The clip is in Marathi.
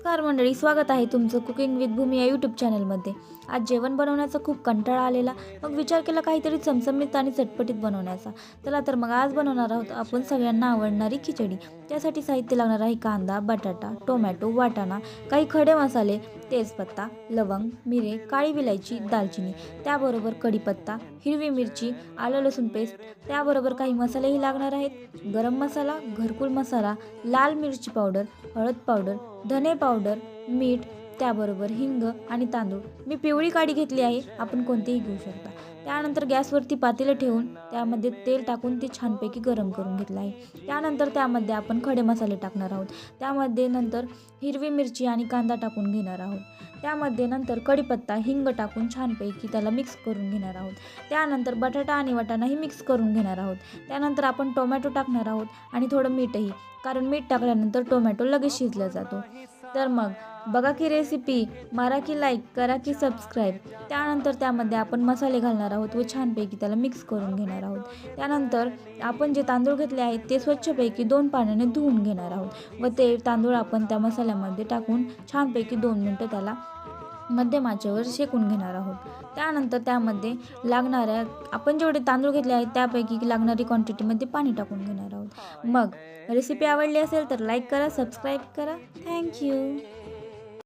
नमस्कार मंडळी, स्वागत आहे तुमचं कुकिंग विथ भूमी या यूट्यूब चॅनलमध्ये। आज जेवण बनवण्याचा खूप कंटाळा आलेला, मग विचार केला काहीतरी चमचमीत आणि चटपटीत बनवण्याचा। चला तर मग आज बनवणार आहोत आपण सगळ्यांना आवडणारी खिचडी। त्यासाठी साहित्य लागणार आहे कांदा, बटाटा, टोमॅटो, वाटाणा, काही खडे मसाले, तेजपत्ता, लवंग, मिरे, काळी विलायची, दालचिनी, त्याबरोबर कढीपत्ता, हिरवी मिरची, आलं लसूण पेस्ट, त्याबरोबर काही मसालेही लागणार आहेत। गरम मसाला, घरकुल मसाला, लाल मिरची पावडर, हळद पावडर, धने पावडर, मीठ, त्याबरोबर हिंग आणि तांदूळ। मी पिवळी काडी घेतली आहे, आपण कोणतेही घेऊ शकता। त्यानंतर गॅसवरती पातेलं ठेवून त्यामध्ये तेल टाकून ते छानपैकी गरम करून घेतलं आहे। त्यानंतर त्यामध्ये आपण खडे मसाले टाकणार आहोत। त्यामध्ये नंतर हिरवी मिरची आणि कांदा टाकून घेणार आहोत। त्यामध्ये नंतर कढीपत्ता, हिंग टाकून छानपैकी त्याला मिक्स करून घेणार आहोत। त्यानंतर बटाटा आणि वाटाणाही मिक्स करून घेणार आहोत। त्यानंतर आपण टोमॅटो टाकणार आहोत आणि थोडं मीठही, कारण मीठ टाकल्यानंतर टोमॅटो लगेच शिजला जातो। तर मग बघा की रेसिपी, मारा की लाईक, करा की सबस्क्राईब। त्यानंतर त्यामध्ये आपण मसाले घालणार आहोत व छानपैकी त्याला मिक्स करून घेणार आहोत। त्यानंतर आपण जे तांदूळ घेतले आहेत ते स्वच्छपैकी 2 पाण्याने धुवून घेणार आहोत व ते तांदूळ आपण त्या मसाल्यामध्ये टाकून छानपैकी 2 मिनिटं त्याला मध्यम आचेवर शेकून घेणार आहोत। त्यानंतर त्यामध्ये लागणाऱ्या आपण जेवढे तांदूळ घेतले आहेत त्यापैकी लागणारी क्वांटिटीमध्ये पाणी टाकून घेणार आहोत। मग रेसिपी आवडली असेल तर लाईक करा, सबस्क्राईब करा। थँक्यू।